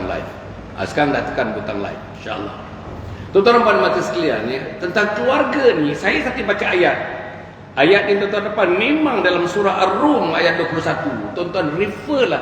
live. Sekarang dah tekan butang live, insyaAllah. Tuan-tuan dan puan mata sekalian, ya, tentang keluarga ni, saya sakit baca ayat. Ayat ni tuan-tuan dan puan memang dalam surah Ar-Rum ayat 21. Tuan-tuan refer lah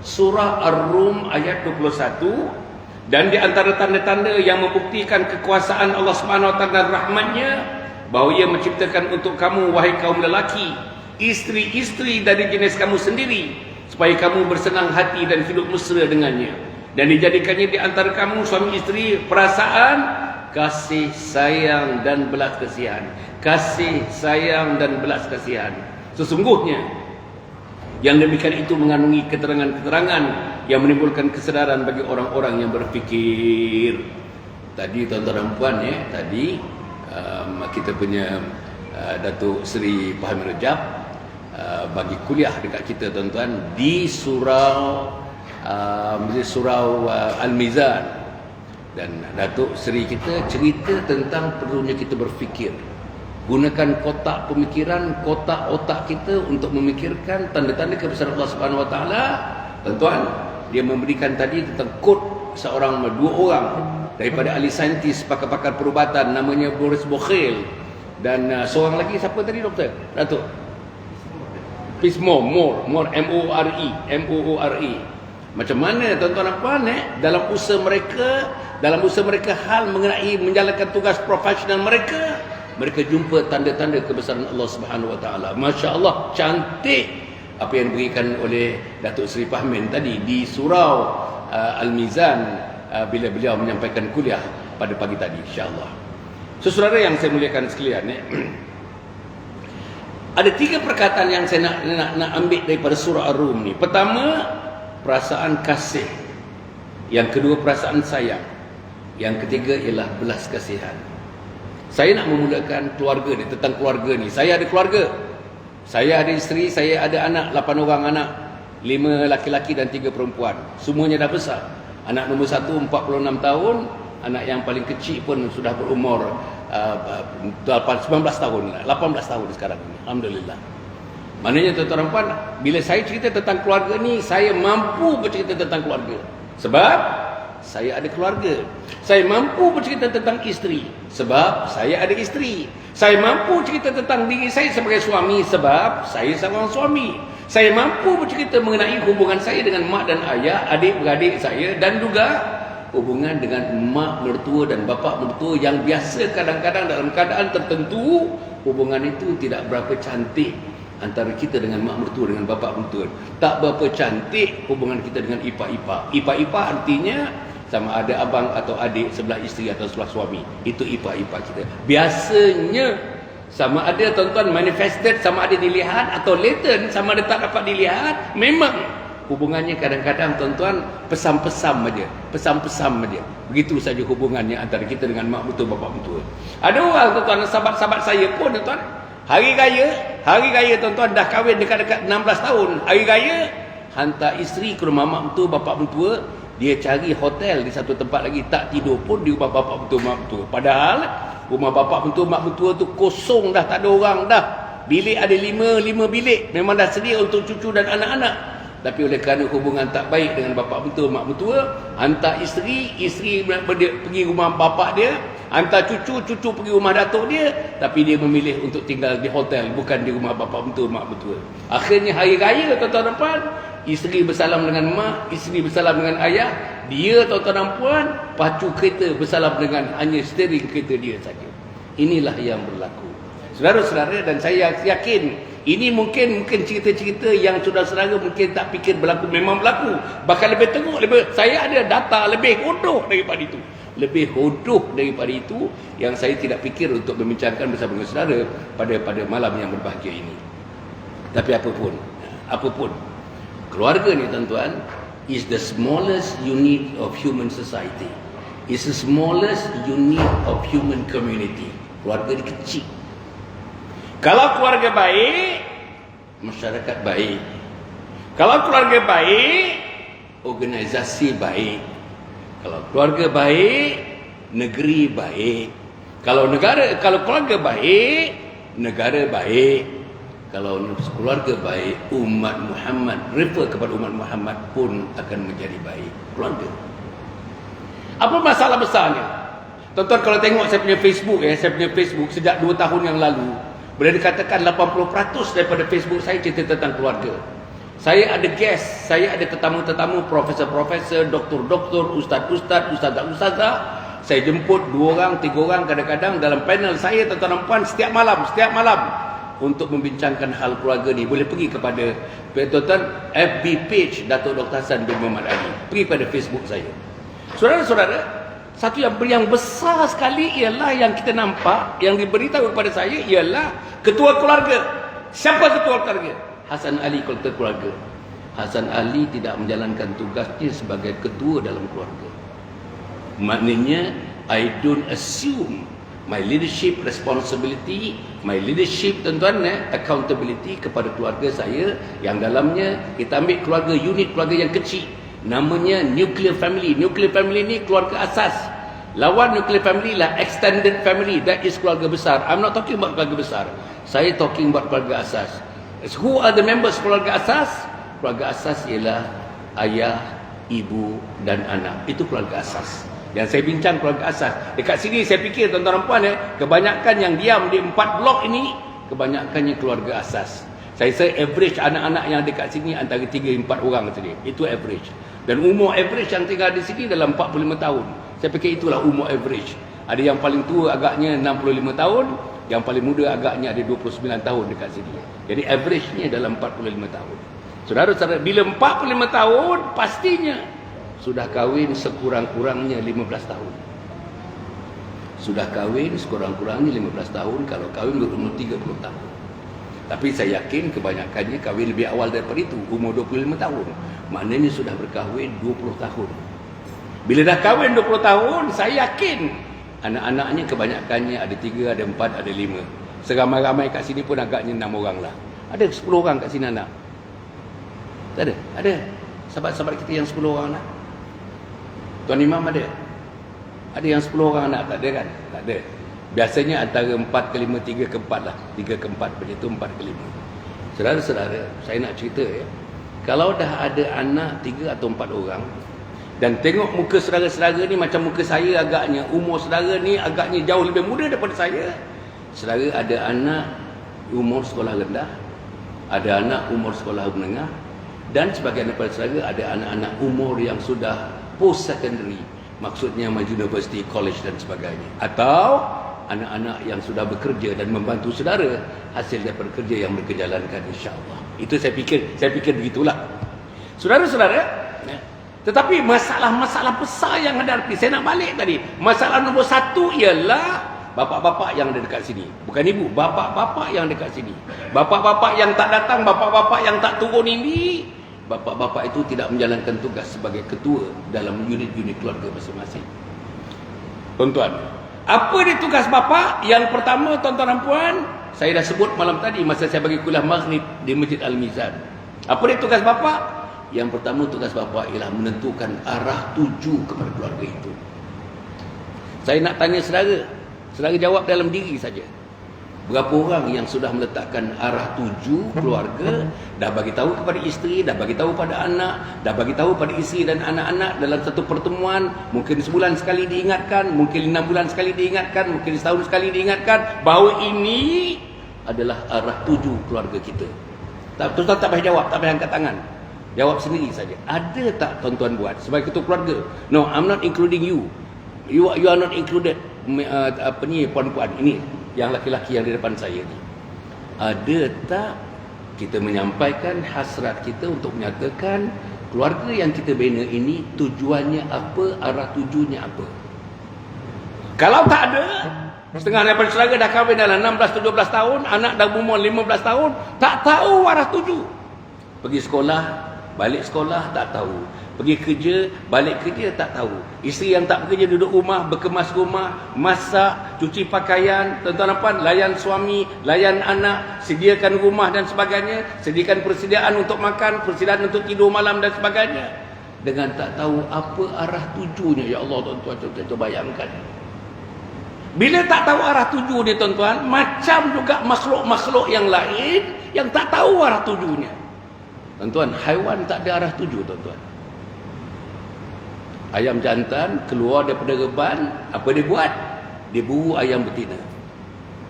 surah Ar-Rum ayat 21. Dan di antara tanda-tanda yang membuktikan kekuasaan Allah SWT dan rahmatnya, bahawa ia menciptakan untuk kamu, wahai kaum lelaki, isteri-isteri dari jenis kamu sendiri, supaya kamu bersenang hati dan hidup mesra dengannya. Dan dijadikannya di antara kamu, suami isteri, perasaan, kasih sayang dan belas kasihan. Kasih sayang dan belas kasihan. Sesungguhnya yang demikian itu mengandungi keterangan-keterangan yang menimbulkan kesedaran bagi orang-orang yang berfikir. Tadi tuan-tuan dan puan, ya, tadi kita punya Datuk Seri Fahmi Rajab bagi kuliah dekat kita tuan-tuan di surau Al-Mizan. Dan Datuk Seri kita cerita tentang perlunya kita berfikir. Gunakan kotak pemikiran, kotak otak kita untuk memikirkan tanda-tanda kebesaran Allah Subhanahu Wa Taala. Tuan-tuan, dia memberikan tadi tentang kod dua orang daripada ahli saintis, pakar-pakar perubatan, namanya Boris Bokhel, dan seorang lagi siapa tadi doktor? Datuk Pismore, M-O-R-E. Macam mana tuan-tuan dan puan, dalam usaha mereka hal mengenai menjalankan tugas profesional mereka jumpa tanda-tanda kebesaran Allah Subhanahu Wa Taala. Masya-Allah, cantik apa yang diberikan oleh Datuk Seri Fahmin tadi di surau Al-Mizan bila beliau menyampaikan kuliah pada pagi tadi, insya-Allah. Saudara yang saya muliakan sekalian, ada 3 perkataan yang saya nak ambil daripada surah Ar-Rum ni. Pertama, perasaan kasih. Yang kedua, perasaan sayang. Yang ketiga ialah belas kasihan. Saya nak memulakan keluarga ni, tentang keluarga ni. Saya ada keluarga. Saya ada isteri, saya ada anak, 8 orang anak. 5 laki-laki dan 3 perempuan. Semuanya dah besar. Anak nombor 1 46 tahun, anak yang paling kecil pun sudah berumur 19 tahun, 18 tahun sekarang ni. Alhamdulillah. Maknanya tuan-tuan dan puan, bila saya cerita tentang keluarga ni, saya mampu bercerita tentang keluarga. Sebab saya ada keluarga. Saya mampu bercerita tentang isteri sebab saya ada isteri. Saya mampu cerita tentang diri saya sebagai suami sebab saya seorang suami. Saya mampu bercerita mengenai hubungan saya dengan mak dan ayah, adik-beradik saya, dan juga hubungan dengan mak mertua dan bapa mertua yang biasa kadang-kadang dalam keadaan tertentu hubungan itu tidak berapa cantik antara kita dengan mak mertua dengan bapa mertua. Tak berapa cantik hubungan kita dengan ipar-ipar. Ipar-ipar artinya sama ada abang atau adik, sebelah isteri atau sebelah suami. Itu ipar-ipar kita. Biasanya sama ada tuan-tuan manifested, sama ada dilihat, atau latent, sama ada tak dapat dilihat. Memang hubungannya kadang-kadang tuan-tuan pesam-pesam saja. Pesam-pesam saja. Begitu saja hubungannya antara kita dengan mak mertua, bapa mertua. Ada orang tuan-tuan, sahabat-sahabat saya pun tuan-tuan, hari raya tuan-tuan dah kahwin dekat-dekat 16 tahun. Hari raya hantar isteri ke rumah mak mertua, bapa mertua. Dia cari hotel di satu tempat lagi, tak tidur pun di rumah bapa mertua, mak mertua. Padahal rumah bapa mertua, mak mertua tu kosong dah, tak ada orang dah. Bilik ada 5 bilik, memang dah sedia untuk cucu dan anak-anak. Tapi oleh kerana hubungan tak baik dengan bapa mertua, mak mertua, hantar isteri pergi rumah bapa dia, hantar cucu pergi rumah datuk dia, tapi dia memilih untuk tinggal di hotel, bukan di rumah bapa mertua, mak mertua. Akhirnya hari raya tuan-tuan dan puan, isteri bersalam dengan mak, isteri bersalam dengan ayah, dia tuan-tuan dan puan pacu kereta bersalam dengan hanya steering kereta dia saja. Inilah yang berlaku, saudara-saudara. Dan saya yakin ini mungkin cerita-cerita yang saudara-saudara mungkin tak fikir berlaku, memang berlaku. Bahkan lebih teruk, saya ada data lebih hodoh daripada itu. Lebih hodoh daripada itu yang saya tidak fikir untuk membincangkan bersama dengan saudara pada malam yang berbahagia ini. Tapi apapun, keluarga ni tuan-tuan is the smallest unit of human society. It's the smallest unit of human community. Keluarga ni kecil. Kalau keluarga baik, masyarakat baik. Kalau keluarga baik, organisasi baik. Kalau keluarga baik, negeri baik. Kalau keluarga baik, negara baik. Kalau keluarga baik, umat Muhammad, refer kepada umat Muhammad pun akan menjadi baik. Keluarga. Apa masalah besarnya? Tuan-tuan kalau tengok saya punya Facebook sejak 2 tahun yang lalu, boleh dikatakan 80% daripada Facebook saya cerita tentang keluarga. Saya ada guest, saya ada tetamu-tetamu, profesor-profesor, doktor-doktor, ustaz-ustaz, ustazah-ustazah. Saya jemput 2 orang, 3 orang kadang-kadang dalam panel saya, tuan-tuan dan puan, setiap malam untuk membincangkan hal keluarga ni. Boleh pergi kepada tuan-tuan FB page Datuk Dr. Hassan bin Muhammad Ali. Pergi pada Facebook saya. Saudara-saudara, satu yang besar sekali ialah yang kita nampak, yang diberitahu kepada saya ialah ketua keluarga. Siapa ketua keluarga? Hassan Ali ketua keluarga. Hassan Ali tidak menjalankan tugasnya sebagai ketua dalam keluarga. Maknanya, I don't assume my leadership responsibility, my leadership tuan-tuan, accountability kepada keluarga saya, yang dalamnya kita ambil keluarga, unit keluarga yang kecil, namanya nuclear family. Nuclear family ni keluarga asas. Lawan nuclear family lah extended family, that is keluarga besar. I'm not talking about keluarga besar, saya talking about keluarga asas. Who are the members keluarga asas? Keluarga asas ialah ayah, ibu dan anak. Itu keluarga asas. Yang saya bincang keluarga asas. Dekat sini saya fikir tuan-tuan dan puan, kebanyakan yang diam di 4 blok ini, kebanyakannya keluarga asas. Saya average anak-anak yang dekat sini antara 3-4 orang saja. Itu average. Dan umur average yang tinggal di sini dalam 45 tahun. Saya fikir itulah umur average. Ada yang paling tua agaknya 65 tahun, yang paling muda agaknya ada 29 tahun dekat sini. Jadi average-nya dalam 45 tahun. Saudara-saudara, bila 45 tahun, pastinya sudah kahwin sekurang-kurangnya 15 tahun. Sudah kahwin sekurang-kurangnya 15 tahun, kalau kahwin berumur 30 tahun. Tapi saya yakin kebanyakannya kahwin lebih awal daripada itu, umur 25 tahun. Maknanya sudah berkahwin 20 tahun. Bila dah kahwin 20 tahun, saya yakin anak-anaknya kebanyakannya ada 3, ada 4, ada 5. Seramai-ramai kat sini pun agaknya 6 orang lah. Ada 10 orang kat sini anak? Tak ada? Ada. Sahabat-sahabat kita yang 10 orang anak? Tuan Imam ada? Ada yang 10 orang anak? Tak ada kan? Tak ada. Biasanya antara 4 ke 5, 3 ke 4 lah. 3 ke 4, macam itu 4 ke 5. Saudara-saudara, saya nak cerita ya. Kalau dah ada anak 3 atau 4 orang, dan tengok muka saudara-saudara ni macam muka saya agaknya, umur saudara ni agaknya jauh lebih muda daripada saya. Saudara ada anak umur sekolah rendah, ada anak umur sekolah menengah, dan sebagian daripada saudara ada anak-anak umur yang sudah post secondary, maksudnya university, college dan sebagainya. Atau anak-anak yang sudah bekerja dan membantu saudara hasil daripada kerja yang mereka jalankan, insya-Allah. Itu saya fikir begitulah. Saudara-saudara, tetapi masalah-masalah besar yang hadapi, saya nak balik tadi. Masalah nombor 1 ialah bapak-bapak yang ada dekat sini. Bukan ibu, bapak-bapak yang dekat sini. Bapak-bapak yang tak datang, bapak-bapak yang tak turun ini, bapak-bapak itu tidak menjalankan tugas sebagai ketua dalam unit-unit keluarga masing-masing. Tuan-tuan, apa dia tugas bapa? Yang pertama, tuan-tuan dan puan, saya dah sebut malam tadi masa saya bagi kuliah maghrib di Masjid Al-Mizan. Apa dia tugas bapa? Yang pertama, tugas bapa ialah menentukan arah tuju kepada keluarga itu. Saya nak tanya saudara, saudara jawab dalam diri saja. Berapa orang yang sudah meletakkan arah tuju keluarga, dah bagi tahu kepada isteri, dah bagi tahu pada anak, dah bagi tahu pada isteri dan anak-anak dalam satu pertemuan, mungkin sebulan sekali diingatkan, mungkin 6 bulan sekali diingatkan, mungkin setahun sekali diingatkan bahawa ini adalah arah tuju keluarga kita. Tuan-tuan tak payah jawab, tak payah angkat tangan. Jawab sendiri saja. Ada tak tuan-tuan buat sebagai ketua keluarga? No, I'm not including you. You are not included. Apa ni, puan-puan ini yang laki-laki yang di depan saya ni. Ada tak kita menyampaikan hasrat kita untuk menyatakan keluarga yang kita bina ini tujuannya apa, arah tujunya apa? Kalau tak ada, setengah daripada saudara dah kahwin dalam 16-17 tahun, anak dah berumur 15 tahun, tak tahu arah tuju. Pergi sekolah, balik sekolah tak tahu. Pergi kerja, balik kerja tak tahu. Isteri yang tak bekerja duduk rumah, berkemas rumah, masak, cuci pakaian, tuan-tuan dan puan, layan suami, layan anak, sediakan rumah dan sebagainya, sediakan persediaan untuk makan, persediaan untuk tidur malam dan sebagainya. Dengan tak tahu apa arah tujunya. Ya Allah, tuan-tuan, coba bayangkan. Bila tak tahu arah tuju ni tuan-tuan, macam juga makhluk-makhluk yang lain yang tak tahu arah tujunya. Tuan-tuan, haiwan tak ada arah tuju tuan-tuan. Ayam jantan keluar daripada reban, apa dia buat? Dia buru ayam betina.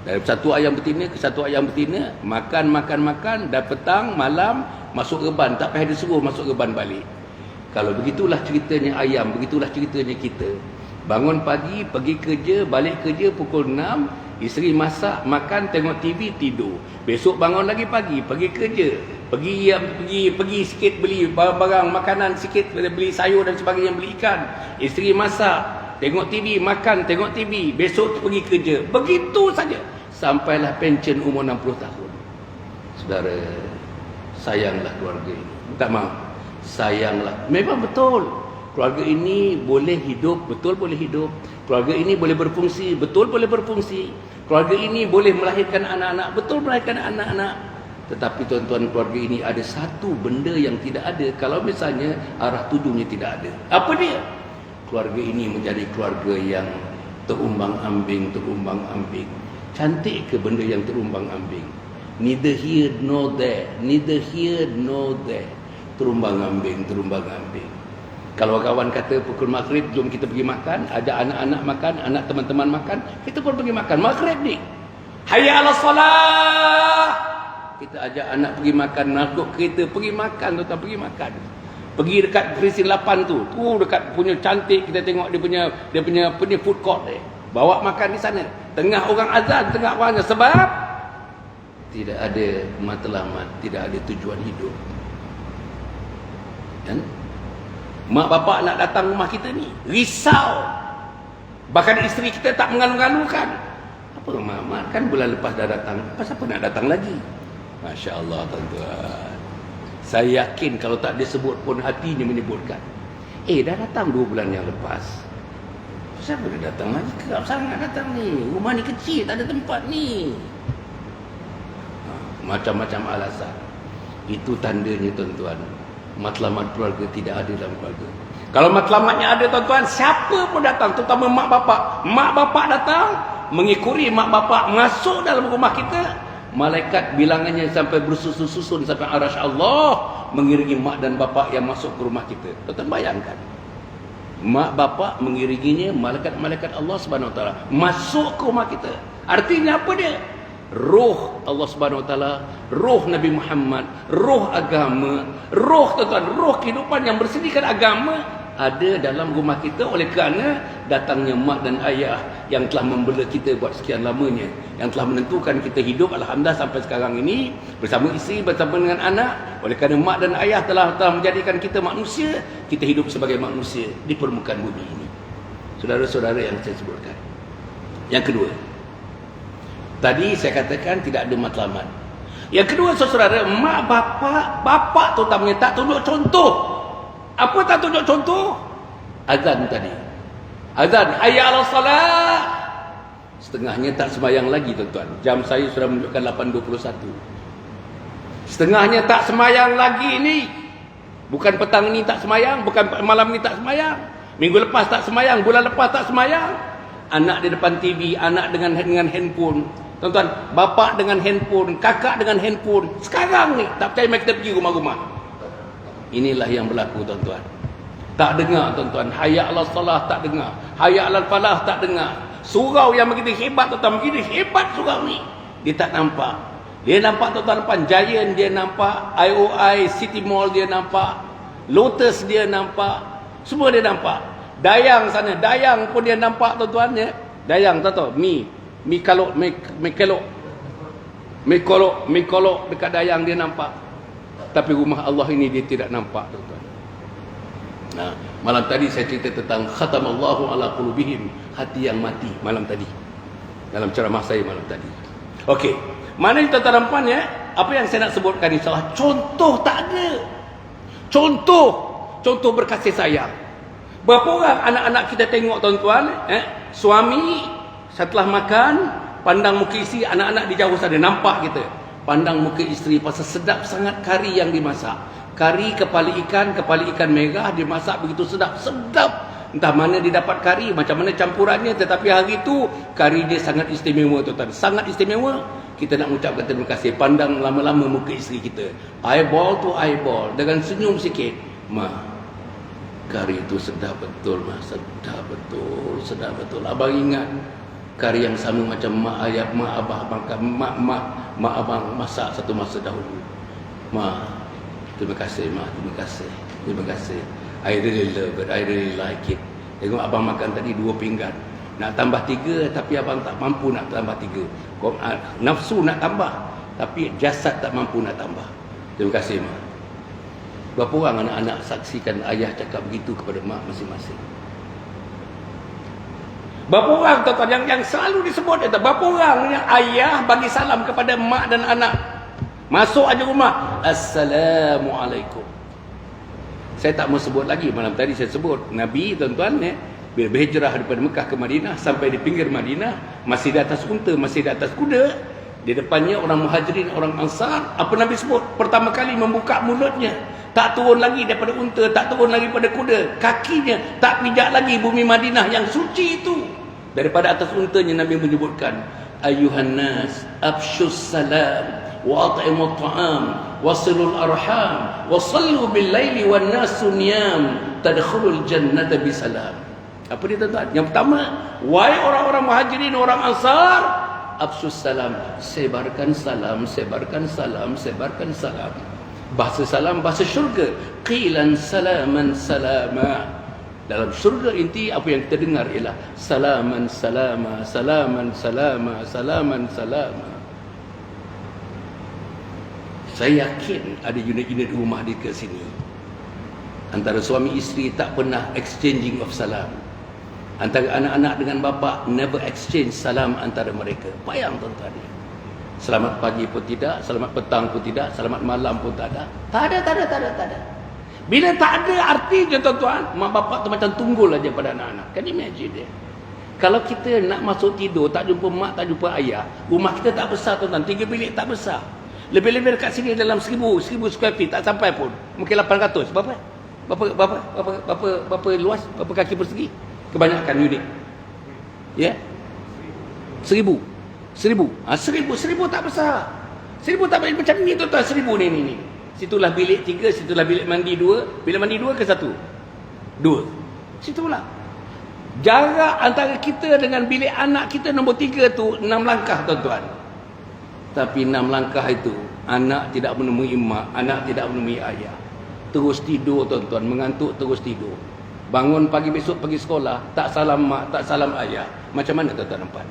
Dari satu ayam betina ke satu ayam betina, makan, dah petang, malam, masuk reban. Tak payah disuruh masuk reban balik. Kalau begitulah ceritanya ayam, begitulah ceritanya kita. Bangun pagi, pergi kerja, balik kerja pukul 6, isteri masak, makan, tengok TV, tidur. Besok bangun lagi pagi, pergi kerja. Pergi sikit beli barang-barang makanan sikit, beli sayur dan sebagainya, beli ikan. Isteri masak, tengok TV, makan, tengok TV. Besok pergi kerja. Begitu saja. Sampailah pension umur 60 tahun. Saudara, sayanglah keluarga ini. Tak maaf. Sayanglah. Memang betul. Keluarga ini boleh hidup, betul boleh hidup. Keluarga ini boleh berfungsi, betul boleh berfungsi. Keluarga ini boleh melahirkan anak-anak, betul melahirkan anak-anak. Tetapi tuan-tuan, keluarga ini ada satu benda yang tidak ada kalau misalnya arah tujuannya tidak ada. Apa dia? Keluarga ini menjadi keluarga yang terumbang-ambing. Cantik ke benda yang terumbang-ambing? Neither here nor there. Terumbang-ambing. Kalau kawan kata pukul maghrib jom kita pergi makan, ajak anak-anak makan, anak teman-teman makan, kita pun pergi makan. Maghrib ni, hayya ala salah. Kita ajak anak pergi makan, nakut kereta pergi makan, tuan-tuan, pergi makan. Pergi dekat Krisin 8 tu dekat punya cantik, kita tengok dia punya food court dia. Bawa makan di sana. Tengah orang azan, tengah orangnya, sebab tidak ada matlamat, tidak ada tujuan hidup. Dan mak bapak nak datang rumah kita ni, risau. Bahkan isteri kita tak mengalu-alukan. Apa mak kan bulan lepas dah datang, apa nak datang lagi? Masya Allah, tuan-tuan. Saya yakin kalau tak disebut pun hatinya menyebutkan. Dah datang 2 bulan yang lepas. Siapa dah datang lagi? Kerap sangat datang ni. Rumah ni kecil, tak ada tempat ni. Macam-macam alasan. Itu tandanya, tuan-tuan, matlamat keluarga tidak ada dalam keluarga. Kalau matlamatnya ada, tuan-tuan, siapa pun datang, terutama mak bapak. Mak bapak datang, mengikuri mak bapak masuk dalam rumah kita. Malaikat bilangannya sampai bersusun-susun sampai arasy Allah mengiringi mak dan bapak yang masuk ke rumah kita. Tuan-tuan bayangkan. Mak bapak mengiringinya, malaikat-malaikat Allah Subhanahu Wa Taala masuk ke rumah kita. Artinya apa dia? Roh Allah Subhanahu Wa Taala, roh Nabi Muhammad, roh agama, roh, tuan-tuan, roh kehidupan yang bersediakan agama ada dalam rumah kita oleh kerana datangnya mak dan ayah yang telah membela kita buat sekian lamanya, yang telah menentukan kita hidup alhamdulillah sampai sekarang ini bersama isteri, bersama dengan anak. Oleh kerana mak dan ayah telah menjadikan kita manusia, kita hidup sebagai manusia di permukaan bumi ini. Saudara-saudara yang saya sebutkan. Yang kedua, tadi saya katakan tidak ada matlamat. Yang kedua, saudara, mak bapak terutamanya tak tunjuk contoh. Apa tak tunjuk contoh? Azan tadi. Azan, hayya ala salah. Setengahnya tak sembahyang lagi, tuan-tuan. Jam saya sudah menunjukkan 8.21. Setengahnya tak sembahyang lagi ni. Bukan petang ni tak sembahyang, bukan malam ni tak sembahyang. Minggu lepas tak sembahyang, bulan lepas tak sembahyang. Anak di depan TV, anak dengan handphone. Tuan-tuan, bapak dengan handphone, kakak dengan handphone. Sekarang ni, tak percaya mari kita pergi rumah-rumah. Inilah yang berlaku, tuan-tuan. Tak dengar, tuan-tuan. Hayya 'alas salah tak dengar. Hayya 'alal falah tak dengar. Surau yang begitu hebat, tuan-tuan, begitu hebat surau ni. Dia tak nampak. Dia nampak, tuan-tuan, Giant dia nampak, IOI City Mall dia nampak, Lotus dia nampak, semua dia nampak. Dayang sana, Dayang pun dia nampak, tuan-tuan, ya. Dayang, tahu Mikolok dekat Dayang dia nampak. Tapi rumah Allah ini dia tidak nampak, tuan-tuan. Nah, malam tadi saya cerita tentang khatamallahu ala qulubihim, hati yang mati malam tadi. Dalam ceramah saya malam tadi. Okey, mana itu tuan-tuan puan, ya? Apa yang saya nak sebutkan insyaallah contoh tak ada. Contoh berkasih sayang. Berapa orang anak-anak kita tengok, tuan-tuan, suami setelah makan pandang muka isteri, anak-anak di jauh sana nampak kita. Pandang muka isteri pasal sedap sangat kari yang dimasak. Kari kepala ikan merah dimasak begitu sedap. Entah mana dia dapat kari, macam mana campurannya, tetapi hari itu kari dia sangat istimewa, tuan-tuan. Sangat istimewa. Kita nak ucapkan terima kasih. Pandang lama-lama muka isteri kita. Eyeball to eyeball dengan senyum sikit. Ma, Kari itu sedap betul, Mas. Sedap betul, sedap betul. Abang ingat kari yang sama macam mak ayah, mak abah, mak abang masak satu masa dahulu. Ma, terima kasih, Ma. Terima kasih. Terima kasih. I really love it. I really like it. Tengok abang makan tadi 2 pinggan. Nak tambah 3, tapi abang tak mampu nak tambah 3. Nafsu nak tambah, tapi jasad tak mampu nak tambah. Terima kasih, Ma. Berapa orang anak-anak saksikan ayah cakap begitu kepada mak masing-masing? Berapa orang tuan-tuan yang selalu disebut itu? Berapa orang yang ayah bagi salam kepada mak dan anak? Masuk aja rumah, Assalamualaikum. Saya tak mau sebut lagi, malam tadi saya sebut Nabi tuan-tuan bila berhijrah daripada Mekah ke Madinah, sampai di pinggir Madinah, masih di atas unta, masih di atas kuda. Di depannya orang Muhajirin, orang Ansar. Apa Nabi sebut? Pertama kali membuka mulutnya, tak turun lagi daripada unta, tak turun lagi pada kuda, kakinya tak pijak lagi bumi Madinah yang suci itu. Daripada atas untanya Nabi menyebutkan, Ayuhan nas, abshus salam, wa at'imut ta'am, wasilul arham, wa sallu bil laili wan nasu niyam, tadkhulul jannata bisalam. Apa dia tuan-tuan? Yang pertama, wahai orang-orang Muhajirin, orang Ansar, abshus salam, sebarkan salam, sebarkan salam, sebarkan salam. Bahasa salam, bahasa syurga. Qilan salaman salama. Dalam syurga inti apa yang kita dengar ialah salaman salama, salaman salama, salaman salama. Saya yakin ada unit-unit rumah di ke sini, antara suami isteri tak pernah exchanging of salam. Antara anak-anak dengan bapa never exchange salam antara mereka. Bayang tuan-tuan. Selamat pagi pun tidak, selamat petang pun tidak, selamat malam pun tak ada. Tak ada. Bila tak ada artinya tuan-tuan, mak bapak tu macam tunggul aja pada anak-anak. Kan imagine dia. Kalau kita nak masuk tidur, tak jumpa mak, tak jumpa ayah, rumah kita tak besar tuan-tuan, 3 bilik tak besar. Lebih-lebih dekat sini dalam 1000 square feet, tak sampai pun. Mungkin 800. Berapa luas? Berapa kaki persegi? Kebanyakan unit. Ya? 1000 tak besar. 1000 tak besar. Macam ni tuan-tuan, 1000 ni. Situlah bilik 3, situlah bilik mandi 2. Bilik mandi 2 ke 1? 2. Situlah. Jarak antara kita dengan bilik anak kita nombor 3 tu 6 langkah tuan-tuan. Tapi 6 langkah itu, anak tidak menemui mak, anak tidak menemui ayah. Terus tidur tuan-tuan, mengantuk terus tidur. Bangun pagi besok pergi sekolah, tak salam mak, tak salam ayah. Macam mana tuan-tuan nampak?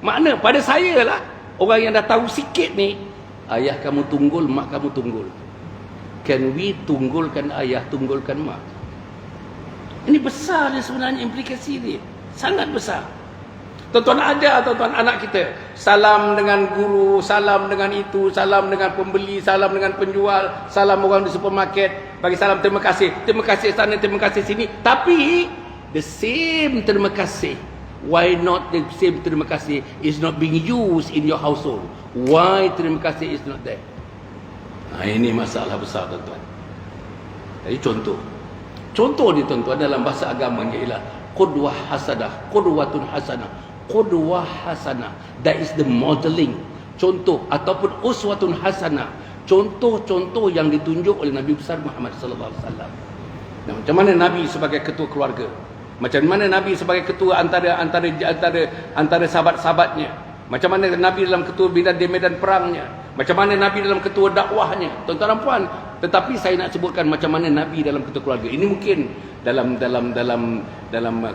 Makna pada saya lah, orang yang dah tahu sikit ni, ayah kamu tunggul, mak kamu tunggul. Can we tunggulkan ayah, tunggulkan mak? Ini besar dia sebenarnya, implikasi dia sangat besar. Tuan-tuan ajar tuan-tuan anak kita, salam dengan guru, salam dengan itu, salam dengan pembeli, salam dengan penjual, salam orang di supermarket, bagi salam terima kasih sana, terima kasih sini. Tapi the same terima kasih, why not the same terima kasih is not being used in your household? Why terima kasih is not there? Ini masalah besar tuan-tuan. Jadi contoh ni tuan-tuan dalam bahasa agama ialah qudwah hasanah, qudwatun hasanah. Qudwah hasanah, that is the modeling, contoh ataupun uswatun hasanah, contoh-contoh yang ditunjuk oleh Nabi besar Muhammad sallallahu alaihi wasallam. Nah, macam mana Nabi sebagai ketua keluarga? Macam mana Nabi sebagai ketua antara sahabat-sahabatnya? Macam mana Nabi dalam ketua di medan perangnya? Macam mana Nabi dalam ketua dakwahnya? Tuan-tuan dan puan, tetapi saya nak sebutkan macam mana Nabi dalam ketua keluarga. Ini mungkin dalam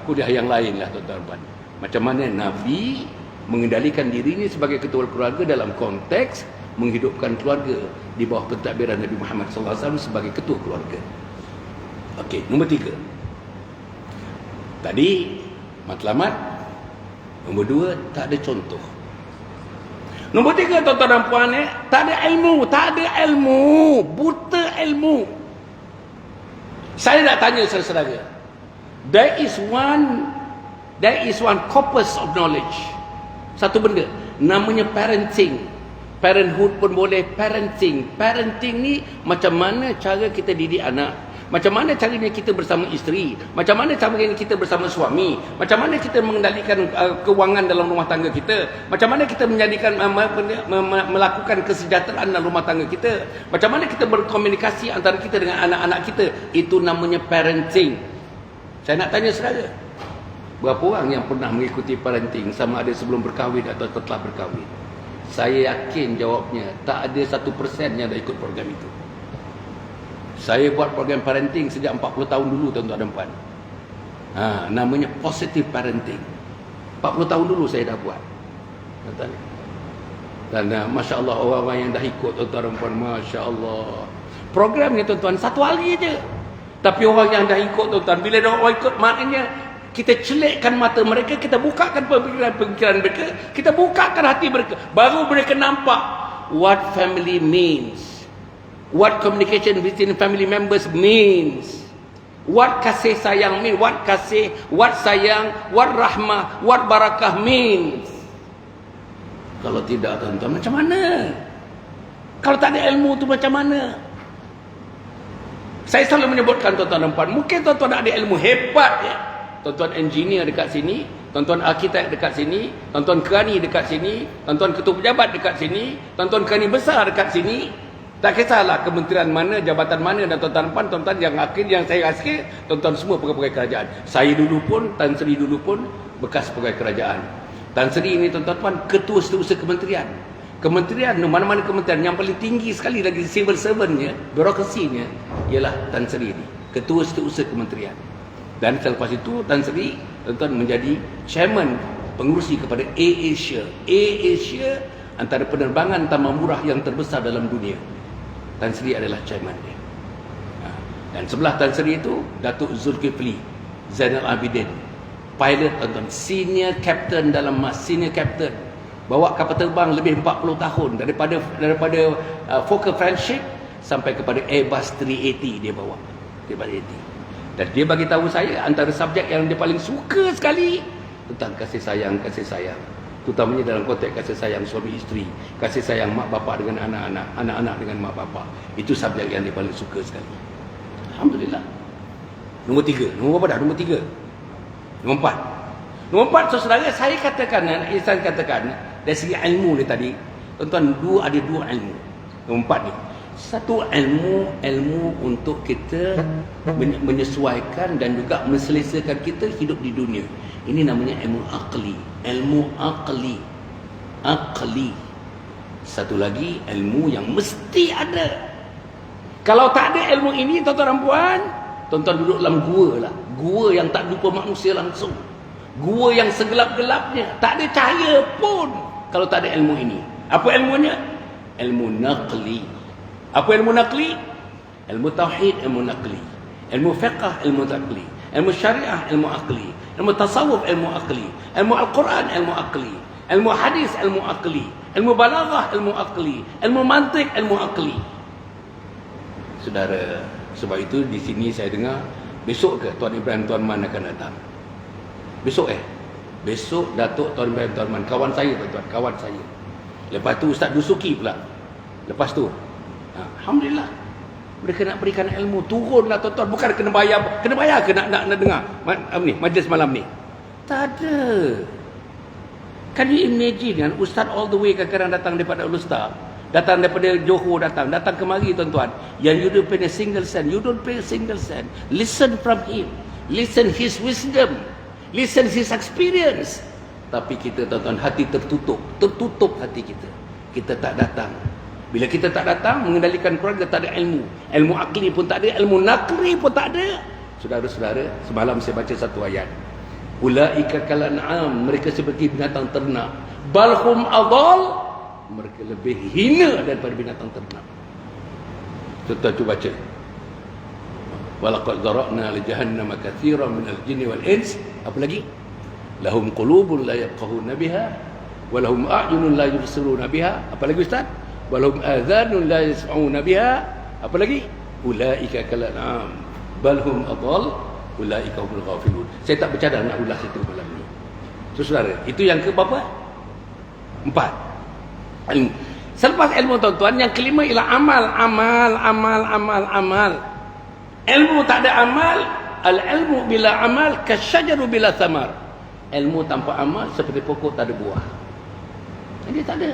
kuliah yang lain lah tuan-tuan dan puan. Macam mana Nabi mengendalikan dirinya sebagai ketua keluarga dalam konteks menghidupkan keluarga di bawah pentadbiran Nabi Muhammad SAW sebagai ketua keluarga. Okey, nombor 3. Tadi matlamat. Nombor 2, tak ada contoh. Nombor 3 tuan-tuan dan puan, tak ada ilmu, buta ilmu. Saya nak tanya saudara-saudara. There is one corpus of knowledge. Satu benda namanya parenting. Parenthood pun boleh parenting. Parenting ni macam mana cara kita didik anak. Macam mana caranya kita bersama isteri, macam mana caranya kita bersama suami, macam mana kita mengendalikan kewangan dalam rumah tangga kita, macam mana kita menjadikan melakukan kesejahteraan dalam rumah tangga kita, macam mana kita berkomunikasi antara kita dengan anak-anak kita. Itu namanya parenting. Saya nak tanya saudara, berapa orang yang pernah mengikuti parenting sama ada sebelum berkahwin atau setelah berkahwin? Saya yakin jawabnya tak ada 1% yang dah ikut program itu. Saya buat program parenting sejak 40 tahun dulu, tuan-tuan dan puan. Namanya positive parenting. 40 tahun dulu saya dah buat. Dan Masya Allah, orang-orang yang dah ikut, tuan-tuan dan puan, Masya Allah. Program ni, tuan-tuan, satu hari je. Tapi orang yang dah ikut, tuan-tuan, bila orang ikut, maknanya kita celikkan mata mereka, kita bukakan pemikiran mereka, kita bukakan hati mereka. Baru mereka nampak what family means. What communication between family members means. What kasih sayang means. What kasih, what sayang, what rahmah, what barakah means. Kalau tidak, tuan-tuan, macam mana? Kalau tak ada ilmu tu macam mana? Saya selalu menyebutkan, tuan-tuan dan puan, mungkin tuan-tuan ada ilmu hebat ya. Tuan-tuan engineer dekat sini, tuan-tuan arkitek dekat sini, tuan-tuan kerani dekat sini, tuan-tuan ketua pejabat dekat sini, tuan-tuan kerani besar dekat sini. Tak kisahlah kementerian mana, jabatan mana, dan tuan-tuan yang akhir, yang saya askir, tuan-tuan semua pegawai kerajaan. Saya dulu pun, Tan Sri dulu pun bekas pegawai kerajaan. Tan Sri ini, tuan-tuan, ketua setiausaha kementerian. Kementerian, mana-mana kementerian yang paling tinggi sekali lagi civil servantnya, birokrasinya, ialah Tan Sri ini, ketua setiausaha kementerian. Dan selepas itu, Tan Sri, tuan-tuan, menjadi chairman pengurusi kepada AirAsia. AirAsia antara penerbangan tambang murah yang terbesar dalam dunia. Tan Sri adalah chairman dia. Dan sebelah Tan Sri itu Datuk Zulkifli Zainal Abidin, pilot, tuan-tuan, senior captain dalam senior captain, bawa kapal terbang lebih 40 tahun, daripada Fokker Friendship sampai kepada Airbus 380 dia bawa. Dan dia bagi tahu saya antara subjek yang dia paling suka sekali tentang kasih sayang, terutamanya dalam konteks kasih sayang suami isteri, kasih sayang mak bapak dengan anak-anak, anak-anak dengan mak bapak. Itu subjek yang dia paling suka sekali. Alhamdulillah. Nombor 3. Nombor berapa dah? Nombor 3. Nombor 4. Nombor 4, saudara, saya katakan, saya katakan dari segi ilmu ni tadi, tuan-tuan, ada dua ilmu. Nombor 4 ni. Satu ilmu untuk kita menyesuaikan dan juga menselesaikan kita hidup di dunia. Ini namanya ilmu aqli. Ilmu aqli. Satu lagi ilmu yang mesti ada. Kalau tak ada ilmu ini, tuan-tuan dan puan, tuan-tuan duduk dalam gua lah. Gua yang tak jumpa manusia langsung. Gua yang segelap-gelapnya, tak ada cahaya pun kalau tak ada ilmu ini. Apa ilmunya? Ilmu naqli. Apa ilmu naqli? Ilmu tauhid, ilmu naqli. Ilmu fiqh, ilmu naqli. Ilmu syariah, ilmu aqli. Ilmu tasawuf, ilmu aqli. Ilmu Al-Quran, ilmu aqli. Ilmu hadis, ilmu aqli. Ilmu balaghah, ilmu aqli. Ilmu mantik, ilmu aqli. Saudara, sebab itu di sini saya dengar besok ke Tuan Ibrahim Tuan Man akan datang. Besok Besok Datuk Tuan Ibrahim Tuan Man, kawan saya, tuan-tuan, kawan saya. Lepas tu Ustaz Dusuki pula. Lepas tu alhamdulillah, mereka nak berikan ilmu, turunlah, tuan-tuan. Bukan kena bayar ke nak dengar majlis malam ni. Tak ada. Can you imagine kan, Ustaz all the way kadang-kadang datang daripada Ulster, datang daripada Johor, datang kemari, tuan-tuan. Yang you don't pay a single cent. You don't pay a single cent. Listen from him. Listen his wisdom. Listen his experience. Tapi kita, tuan-tuan, hati tertutup hati kita. Kita tak datang. Bila kita tak datang, mengendalikan keluarga, tak ada ilmu. Ilmu akli pun tak ada, ilmu nakli pun tak ada. Saudara-saudara, semalam saya baca satu ayat. Ulaika kal an'am, mereka seperti binatang ternak. Balhum adall, mereka lebih hina daripada binatang ternak. Tuan-tuan tu baca. Walaqad zara'na li jahannama katsiran minal jinni wal ins. Apa lagi? Lahum qulubun la yafqahuna biha wa lahum a'yunun la yubsiruna biha. Apa lagi, Ustaz? Walahum adhanun la yasma'una biha. Apa lagi? Ulaika kal an'am bal hum adall ulaika humul ghafilun. Saya tak bercadang nak ulas itu malam ni. So, saudara, itu yang ke berapa? 4. Ilmu. Selepas ilmu, tuan-tuan, yang kelima ialah amal. Ilmu tak ada amal, al-ilmu bila amal kasyajaru bila thamar. Ilmu tanpa amal seperti pokok tak ada buah. Jadi tak ada.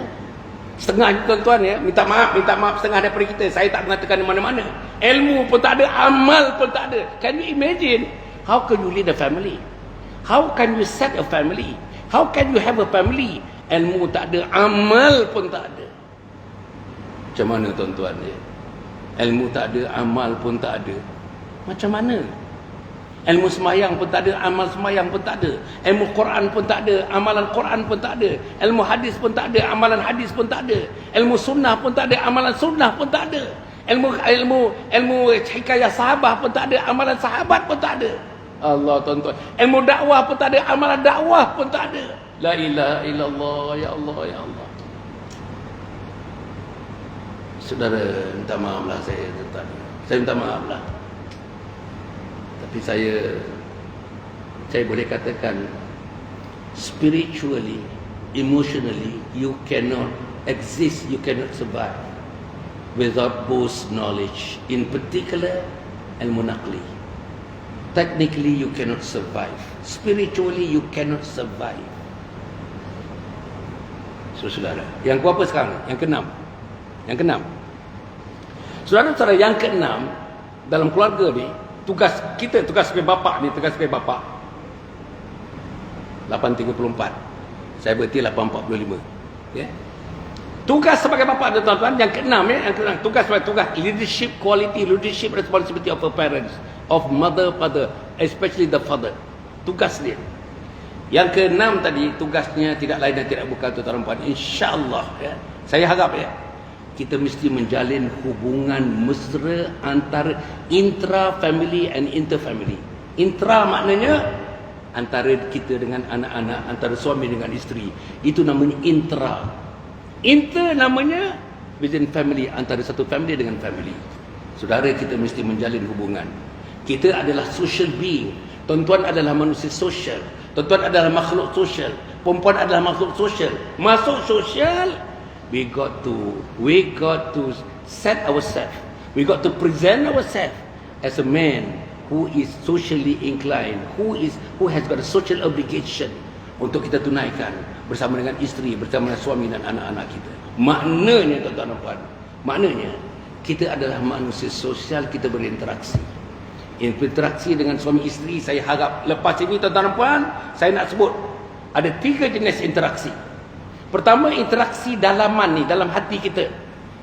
Setengah tuan-tuan ya, minta maaf setengah daripada kita. Saya tak mengatakan di mana-mana. Ilmu pun tak ada, amal pun tak ada. Can you imagine? How can you lead a family? How can you set a family? How can you have a family? Ilmu tak ada, amal pun tak ada. Macam mana tuan-tuan ya? Ilmu tak ada, amal pun tak ada. Macam mana? Ilmu semayang pun tak ada, amal semayang pun tak ada. Ilmu Quran pun tak ada, amalan Quran pun tak ada. Ilmu hadis pun tak ada, amalan hadis pun tak ada. Ilmu sunnah pun tak ada, amalan sunnah pun tak ada. Ilmu hikayah sahabah pun tak ada, amalan sahabat pun tak ada. Allah tuan-tuan. Ilmu dakwah pun tak ada, amalan dakwah pun tak ada. La ilaha illallah, ya Allah, ya Allah. Saudara, minta maaf lah saya tadi. Saya minta maaf lah. Tapi saya boleh katakan spiritually, emotionally, you cannot exist, you cannot survive without both knowledge. In particular, ilmu naqli. Technically, you cannot survive. Spiritually, you cannot survive. So, saudara, yang berapa sekarang? Yang keenam. Yang keenam. Saudara-saudara, yang keenam dalam keluarga ni, tugas kita, tugas sebagai bapa ni, tugas sebagai bapa. 8.34. Saya berhenti 8.45. Ya. Tugas sebagai bapa tuan-tuan, yang keenam ya, yang keenam, tugas leadership quality, leadership responsibility of a parents, of mother, father, especially the father. Tugas dia. Yang keenam tadi, tugasnya tidak lain dan tidak bukan tuan-tuan, insya-Allah ya. Saya harap ya, kita mesti menjalin hubungan mesra antara intra-family and inter-family. Intra maknanya antara kita dengan anak-anak, antara suami dengan isteri. Itu namanya intra. Inter namanya within family, antara satu family dengan family. Saudara, kita mesti menjalin hubungan. Kita adalah social being. Tuan-tuan adalah manusia sosial. Tuan-tuan adalah makhluk sosial. Perempuan adalah makhluk sosial. Masuk sosial, we got to set ourselves. We got to present ourselves as a man who is socially inclined, who has got a social obligation untuk kita tunaikan bersama dengan isteri, bersama dengan suami dan anak-anak kita. Maknanya tuan-tuan dan puan, maknanya kita adalah manusia sosial, kita berinteraksi. Interaksi dengan suami isteri, saya harap lepas ini tuan-tuan dan puan, saya nak sebut ada 3 jenis interaksi. Pertama, interaksi dalaman ni, dalam hati kita.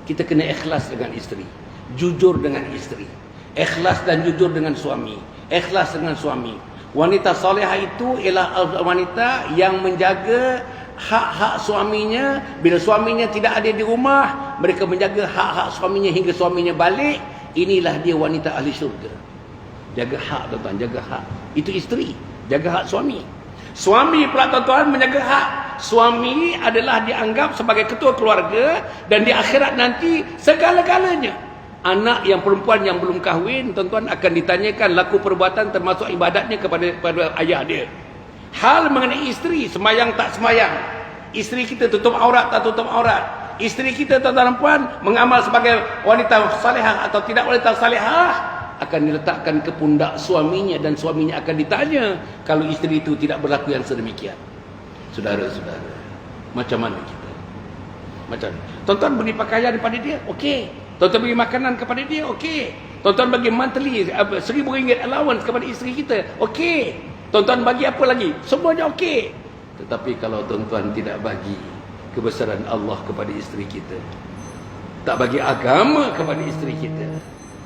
Kita kena ikhlas dengan isteri, jujur dengan isteri, ikhlas dan jujur dengan suami, ikhlas dengan suami. Wanita salihah itu ialah wanita yang menjaga hak-hak suaminya. Bila suaminya tidak ada di rumah, mereka menjaga hak-hak suaminya hingga suaminya balik. Inilah dia wanita ahli syurga. Jaga hak tuan-tuan, jaga hak. Itu isteri, jaga hak suami. Suami pula tuan-tuan menjaga hak. Suami adalah dianggap sebagai ketua keluarga, dan di akhirat nanti segala-galanya. Anak yang perempuan yang belum kahwin, tuan-tuan, akan ditanyakan laku perbuatan termasuk ibadatnya kepada ayah dia. Hal mengenai isteri, semayang tak semayang, isteri kita tutup aurat tak tutup aurat, isteri kita tuan-tuan dan puan mengamal sebagai wanita salihah atau tidak wanita salihah, akan diletakkan ke pundak suaminya, dan suaminya akan ditanya kalau isteri itu tidak berlaku yang sedemikian. Saudara-saudara, macam mana kita? Macam tuan-tuan beri pakaian kepada dia, okey. Tuan-tuan bagi makanan kepada dia, okey. Tuan-tuan bagi monthly RM1,000 allowance kepada isteri kita, okey. Tuan-tuan bagi apa lagi? Semuanya okey. Tetapi kalau tuan-tuan tidak bagi kebesaran Allah kepada isteri kita, tak bagi agama kepada isteri kita,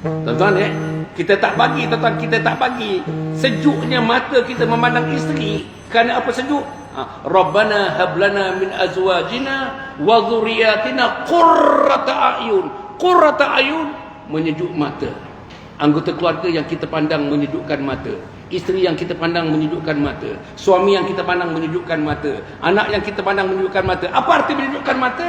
tuan-tuan kita tak bagi, tuan-tuan, kita tak bagi sejuknya mata kita memandang isteri. Kerana apa sejuk? Rabbana hablana min azwajina wa dhurriyyatina qurrata a'yun. Qurrata a'yun, menyejuk mata. Anggota keluarga yang kita pandang menyejukkan mata, isteri yang kita pandang menyejukkan mata, suami yang kita pandang menyejukkan mata, anak yang kita pandang menyejukkan mata. Apa arti menyejukkan mata?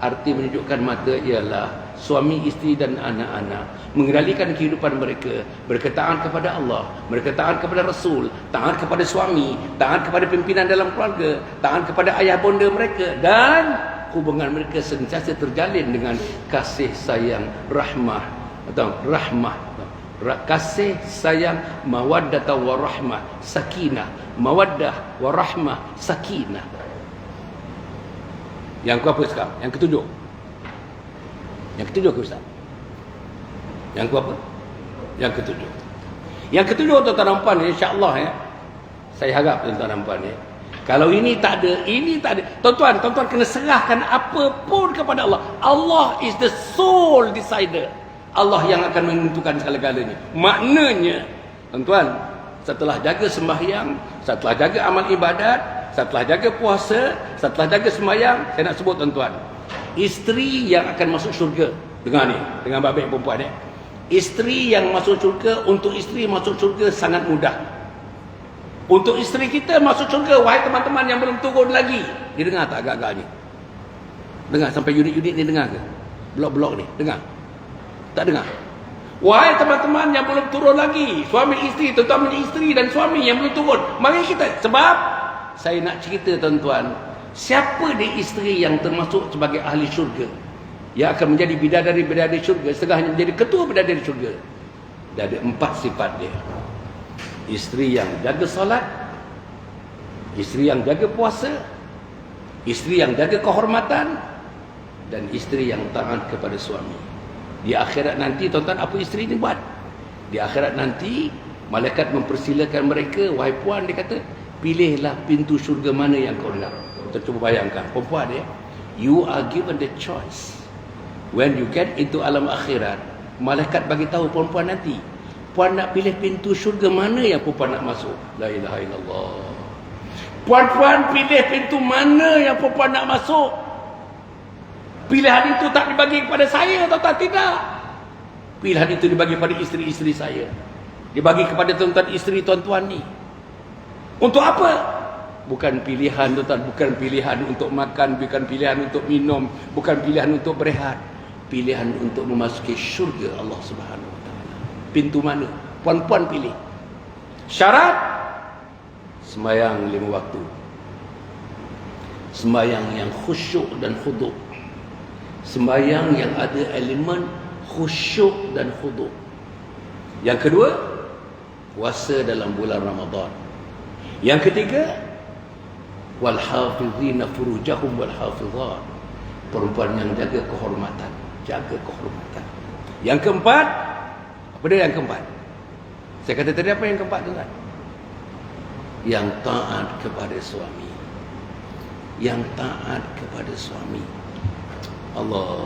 Arti menyejukkan mata ialah suami, isteri dan anak-anak mengendalikan kehidupan mereka, mereka taat kepada Allah, mereka taat kepada Rasul, taat kepada suami, taat kepada pimpinan dalam keluarga, taat kepada ayah bonda mereka, dan hubungan mereka sentiasa terjalin dengan kasih sayang, rahmah atau rahmah. kasih, sayang, mawaddah warahmah, sakinah. Mawaddah warahmah, sakinah. Yang ke apa sekarang? Yang ketujuh. Yang ketujuh ke Ustaz? Yang ke apa? Yang ketujuh. Yang ketujuh tuan-tuan dan puan, insya-Allah ya. Saya harap tuan-tuan dan puan ya. Kalau ini tak ada, ini tak ada. Tuan-tuan kena serahkan apa pun kepada Allah. Allah is the sole decider. Allah yang akan menentukan segala-galanya. Maknanya, tuan-tuan, setelah jaga sembahyang, setelah jaga amal ibadat, setelah jaga puasa, setelah jaga sembahyang, saya nak sebut tuan-tuan, isteri yang akan masuk syurga. Dengar ni, dengan baik-baik perempuan ni. Isteri yang masuk syurga, untuk isteri masuk syurga sangat mudah. Untuk isteri kita masuk syurga, wahai teman-teman yang belum turun lagi. Dia dengar tak agak-agak ni? Dengar sampai unit-unit ni dengar ke? Blok-blok ni, dengar? Tak dengar? Wahai teman-teman yang belum turun lagi, suami isteri, terutamanya isteri dan suami yang belum turun, mari kita, sebab saya nak cerita tuan-tuan, siapa dia isteri yang termasuk sebagai ahli syurga, yang akan menjadi bidadari-bidadari syurga, setengahnya menjadi ketua bidadari syurga. Dia ada 4 sifat dia. Isteri yang jaga solat, isteri yang jaga puasa, isteri yang jaga kehormatan, dan isteri yang taat kepada suami. Di akhirat nanti tuan-tuan, apa isteri ni buat? Di akhirat nanti malaikat mempersilakan mereka, wahai puan, dia kata, pilihlah pintu syurga mana yang kau nak. Kita cuba bayangkan, perempuan dia, you are given the choice. When you get into alam akhirat, malaikat bagi tahu perempuan nanti, puan nak pilih pintu syurga mana yang puan nak masuk. La ilaha illallah. Puan-puan pilih pintu mana yang puan nak masuk. Pilihan itu tak dibagi kepada saya atau tak, tidak. Pilihan itu dibagi kepada isteri-isteri saya. Dibagi kepada tuan-tuan isteri tuan-tuan ni. Untuk apa? Bukan pilihan tuan-tuan, bukan pilihan untuk makan, bukan pilihan untuk minum, bukan pilihan untuk berehat. Pilihan untuk memasuki syurga Allah Subhanahu Wa Taala. Pintu mana? Puan-puan pilih. Syarat sembahyang 5 waktu. Sembahyang yang khusyuk dan khuduk. Sembahyang yang ada elemen khusyuk dan khuduk. Yang kedua, puasa dalam bulan Ramadan. Yang ketiga, wal hafizina furujahum wal hafizat. Perempuan yang jaga kehormatan, jaga kehormatan. Yang keempat, apa dia yang keempat? Saya kata tadi apa yang keempat tuan? Yang taat kepada suami. Yang taat kepada suami. Allah,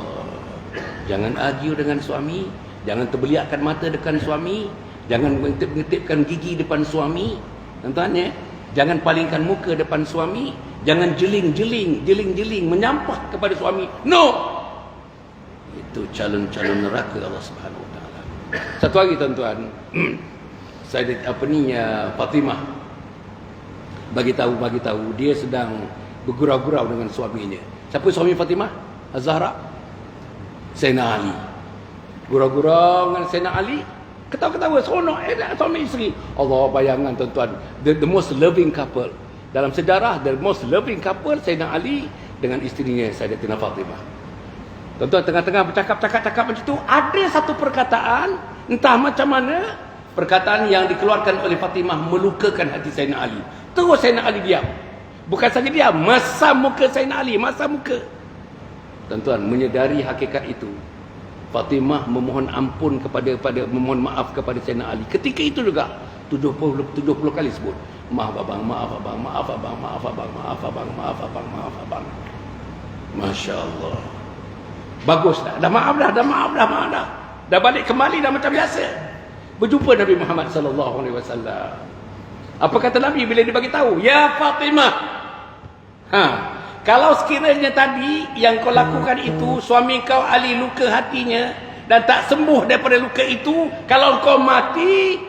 jangan argue dengan suami, jangan terbeliakkan mata depan suami, jangan mengintip-ngintipkan gigi depan suami, tuan-tuan ya. Jangan palingkan muka depan suami, jangan jeling-jeling menyampah kepada suami. No. Itu calon-calon neraka Allah Subhanahu Wa Taala. Satu lagi tuan-tuan, saya Fatimah bagi tahu dia sedang bergurau-gurau dengan suaminya. Siapa suami Fatimah? Az-Zahra, Sayyidina Ali. Gurau-gurau dengan Sayyidina Ali, ketawa-ketawa, seronok suami isteri. Allah, bayangan tuan-tuan, the most loving couple dalam sejarah, the most loving couple Sayyidina Ali dengan isterinya Sayyidatina Fatimah. Tuan-tuan, tengah-tengah bercakap-cakap macam tu, ada satu perkataan, entah macam mana, perkataan yang dikeluarkan oleh Fatimah melukakan hati Sayyidina Ali. Terus Sayyidina Ali diam. Bukan saja diam, masam muka Sayyidina Ali, masam muka. Tuan-tuan, menyedari hakikat itu, Fatimah memohon ampun memohon maaf kepada Sayyidina Ali. Ketika itu juga 70 kali sebut, maaf abang, maaf abang, maaf abang, maaf abang, maaf abang, maaf abang, maaf abang. Masya-Allah. Bagus dah maaf dah. Dah balik kembali dah macam biasa. Berjumpa Nabi Muhammad sallallahu alaihi wasallam. Apa kata Nabi bila dia bagi tahu? Ya Fatimah. Kalau sekiranya tadi yang kau lakukan itu, suami kau Ali luka hatinya dan tak sembuh daripada luka itu, kalau kau mati,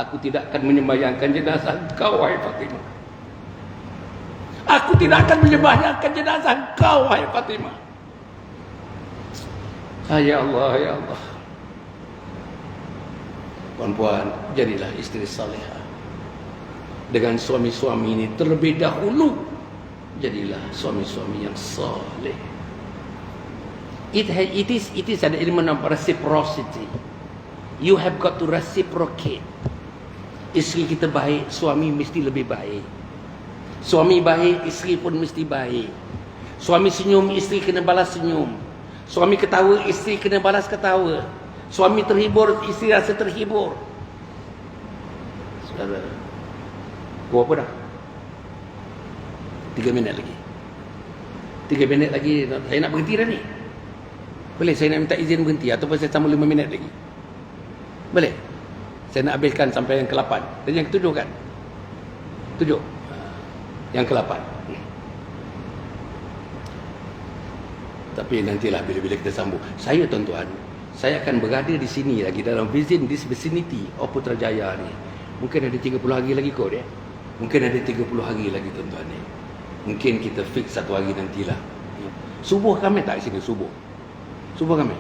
aku tidak akan menyembahyangkan jenazah kau, wahai Fatimah. Aku tidak akan menyembahyangkan jenazah kau, wahai Fatimah. Ya Allah, ya Allah. Puan-puan, jadilah isteri salihah. Dengan suami-suami ini terlebih dahulu, jadilah suami-suami yang saleh. It is an element of reciprocity. You have got to reciprocate. Isteri kita baik, suami mesti lebih baik. Suami baik, isteri pun mesti baik. Suami senyum, isteri kena balas senyum. Suami ketawa, isteri kena balas ketawa. Suami terhibur, isteri rasa terhibur. Saudara, gua apa dah? 3 minit lagi. 3 minit lagi, saya nak berhenti dah ni. Boleh saya nak minta izin berhenti ataupun saya sambung 5 minit lagi? Boleh? Saya nak habiskan sampai yang ke-8. Dan yang ke-7 kan? 7. Yang ke-8. Tapi nantilah bila-bila kita sambung. Saya tuan-tuan, saya akan berada di sini lagi dalam this vicinity of Putrajaya ni. Mungkin ada 30 hari lagi kot ya. Mungkin ada 30 hari lagi tuan-tuan ni. Mungkin kita fix satu hari nantilah. Subuh kami tak di sini, subuh. Subuh kami.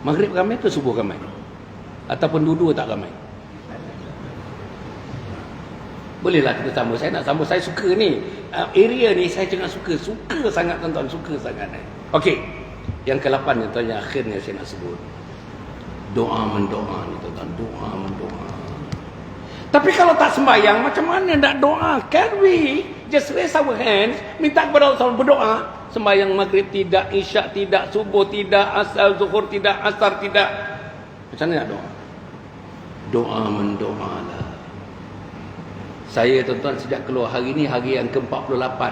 Maghrib kami atau subuh kami? Ataupun dua-dua tak ramai? Bolehlah kita sambung. Saya nak sambung. Saya suka ni. Area ni saya jangan suka. Suka sangat tuan-tuan. Suka sangat. Okey. Yang ke-8 ni tuan, yang akhirnya saya nak sebut. Doa mendoa ni tuan-tuan. Doa mendoa. Tapi kalau tak sembahyang, macam mana nak doa? Can we just raise our hands, minta kepada Allah berdoa? Sembahyang maghrib tidak, isyak tidak, subuh tidak, asal zuhur tidak, asar tidak. Macam mana nak doa? Doa mendoalah. Saya tuan-tuan sejak keluar hari ni, hari yang ke-48.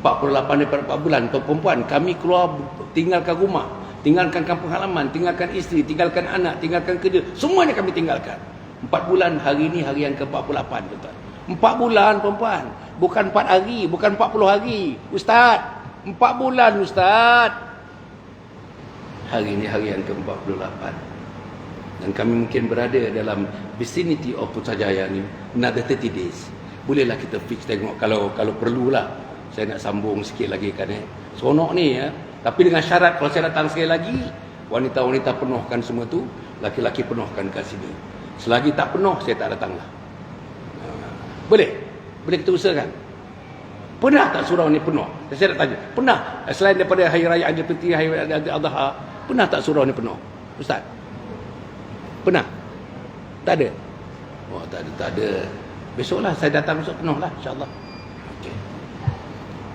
48 daripada 4 bulan. Tuan perempuan, kami keluar tinggalkan rumah, tinggalkan kampung halaman, tinggalkan isteri, tinggalkan anak, tinggalkan kerja. Semuanya kami tinggalkan. 4 bulan, hari ni hari yang ke-48 tuan-tuan. 4 bulan perempuan. Bukan 4 hari, bukan 40 hari. Ustaz, 4 bulan Ustaz. Hari ni hari yang ke-48. Dan kami mungkin berada dalam vicinity of Putrajaya ni another 30 days. Bolehlah kita fix tengok kalau perlulah. Saya nak sambung sikit lagi kan seronok ni ya. Tapi dengan syarat kalau saya datang sekali lagi, wanita-wanita penuhkan semua tu, laki-laki penuhkan kat sini. Selagi tak penuh, saya tak datang lah. Boleh? Boleh kita usahakan? Pernah tak surau ni penuh? Saya nak tanya. Pernah? Selain daripada Hari Raya Aidilfitri, Hari Raya Adha, pernah tak surau ni penuh? Ustaz? Pernah? Tak ada? Oh, tak ada. Besoklah saya datang, besok penuh lah, insyaAllah. Okey.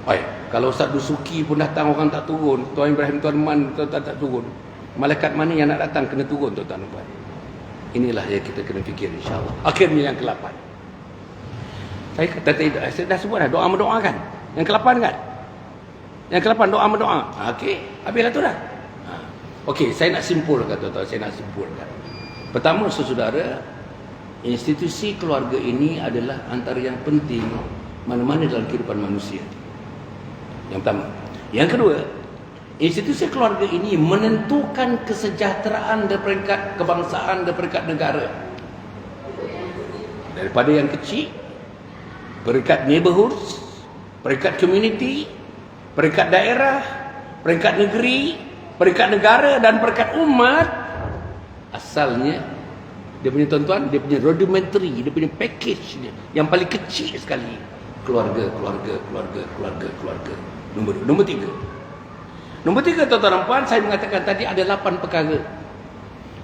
Baik. Kalau Ustaz Dusuki pun datang, orang tak turun. Tuan Ibrahim, Tuan Man, tak turun. Malaikat mana yang nak datang kena turun, tuan-tuan. Inilah yang kita kena fikir, insyaAllah. Akhirnya yang ke-8. Saya kata tidak, saya dah sebut dah, doa mendoa kan? Yang ke-8 kan? Yang ke-8 doa mendoa. Okey, habislah tu dah. Okey, saya nak simpulkan tuan-tuan, saya nak simpulkan. Pertama, saudara, institusi keluarga ini adalah antara yang penting mana-mana dalam kehidupan manusia. Yang pertama. Yang kedua, institusi keluarga ini menentukan kesejahteraan dan peringkat kebangsaan dan peringkat negara. Daripada yang kecil, peringkat neighborhood, peringkat community, peringkat daerah, peringkat negeri, peringkat negara dan peringkat umat. Asalnya dia punya tuan-tuan, dia punya rudimentary, dia punya package dia yang paling kecil sekali, keluarga. Nombor 3 tuan-tuan dan puan, saya mengatakan tadi ada 8 perkara.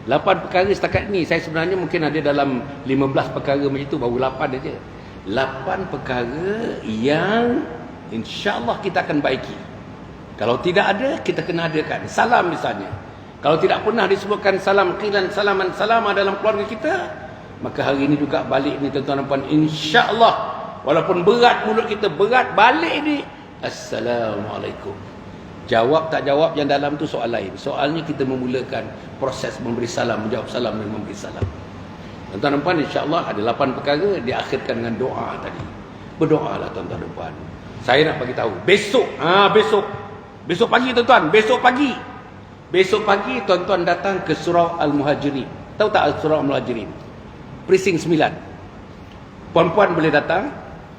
8 perkara setakat ni. Saya sebenarnya mungkin ada dalam 15 perkara macam tu, baru 8 aja. 8 perkara yang insya-Allah kita akan baiki. Kalau tidak ada, kita kena adakan. Salam misalnya. Kalau tidak pernah disebutkan salam qilan salaman salama dalam keluarga kita, maka hari ini juga balik ni tuan-tuan dan puan, insya-Allah walaupun berat mulut kita, berat balik ni, assalamualaikum. Jawab tak jawab yang dalam tu soal lain. Soalnya kita memulakan proses memberi salam, menjawab salam dan memberi salam. Tuan-tuan dan puan, insya-Allah ada 8 perkara diakhirkan dengan doa tadi. Berdoalah tuan-tuan dan puan. Saya nak bagi tahu besok pagi tuan-tuan, Besok pagi tuan-tuan datang ke Surau Al-Muhajirin. Tahu tak Surau Al-Muhajirin? Precinct 9. Puan-puan boleh datang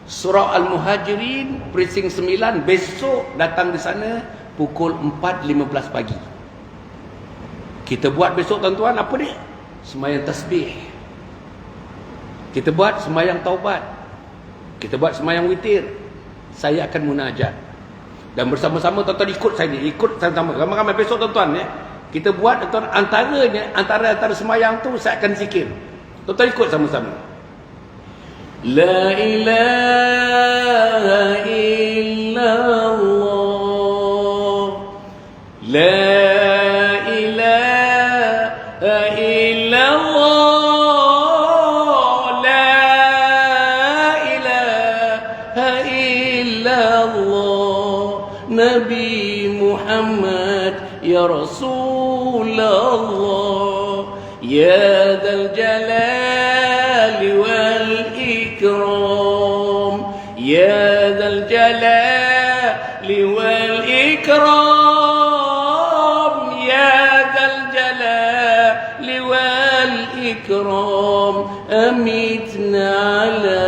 Surau Al-Muhajirin Precinct 9. Besok datang di sana pukul 4.15 pagi. Kita buat besok tuan-tuan apa ni? Sembahyang tasbih. Kita buat sembahyang taubat. Kita buat sembahyang witir. Saya akan munajat. Dan bersama-sama tuan-tuan ikut saya ni, ikut sama-sama. Ramai-ramai besok tuan-tuan ya. Kita buat tuan, antara sembahyang tu saya akan zikir. Tuan ikut sama-sama. La ilaha illallah, la ilaha illallah, la ilaha illallah, Nabi Muhammad ya Rasulullah, ya dzal jalali wal ikram, ya dzal jalali wal ikram, ya dzal jalali wal ikram, amitna ala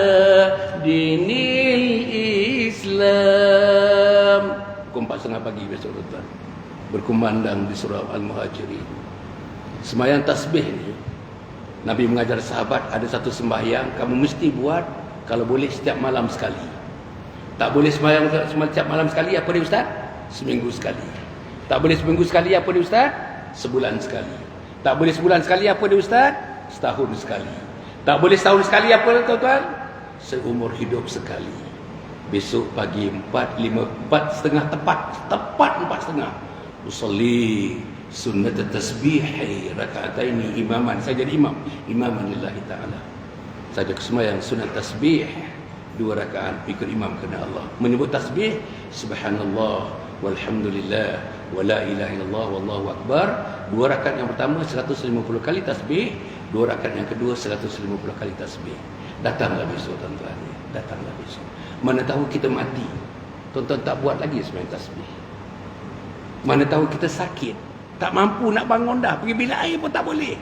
dinil Islam. Pukul 4:30 pagi besok tuan, berkumandang di surau Al-Muhajirin. Sembahyang tasbih ni, Nabi mengajar sahabat, ada satu sembahyang kamu mesti buat, kalau boleh setiap malam sekali. Tak boleh sembahyang setiap malam sekali, apa dia ustaz? Seminggu sekali. Tak boleh seminggu sekali, apa dia ustaz? Sebulan sekali. Tak boleh sebulan sekali, apa dia ustaz? Setahun sekali. Tak boleh setahun sekali, apa tuan-tuan? Seumur hidup sekali. Besok pagi 4:30 tepat 4:30 usolli sunnat tasbih raka'ataini imaman. Saya jadi imaman lillahi ta'ala. Saya sembahyang sunat tasbih 2 rakaat ikut imam kerana Allah. Menyebut tasbih subhanallah walhamdulillah wala ilaha illallah wallahu akbar. 2 rakaat yang pertama 150 kali tasbih, 2 rakaat yang kedua 150 kali tasbih. Datanglah besok tuan-tuan, datanglah besok. Mana tahu kita mati, tuan-tuan tak buat lagi sembahyang tasbih. Mana tahu kita sakit, tak mampu nak bangun dah, pergi bilik air pun tak boleh,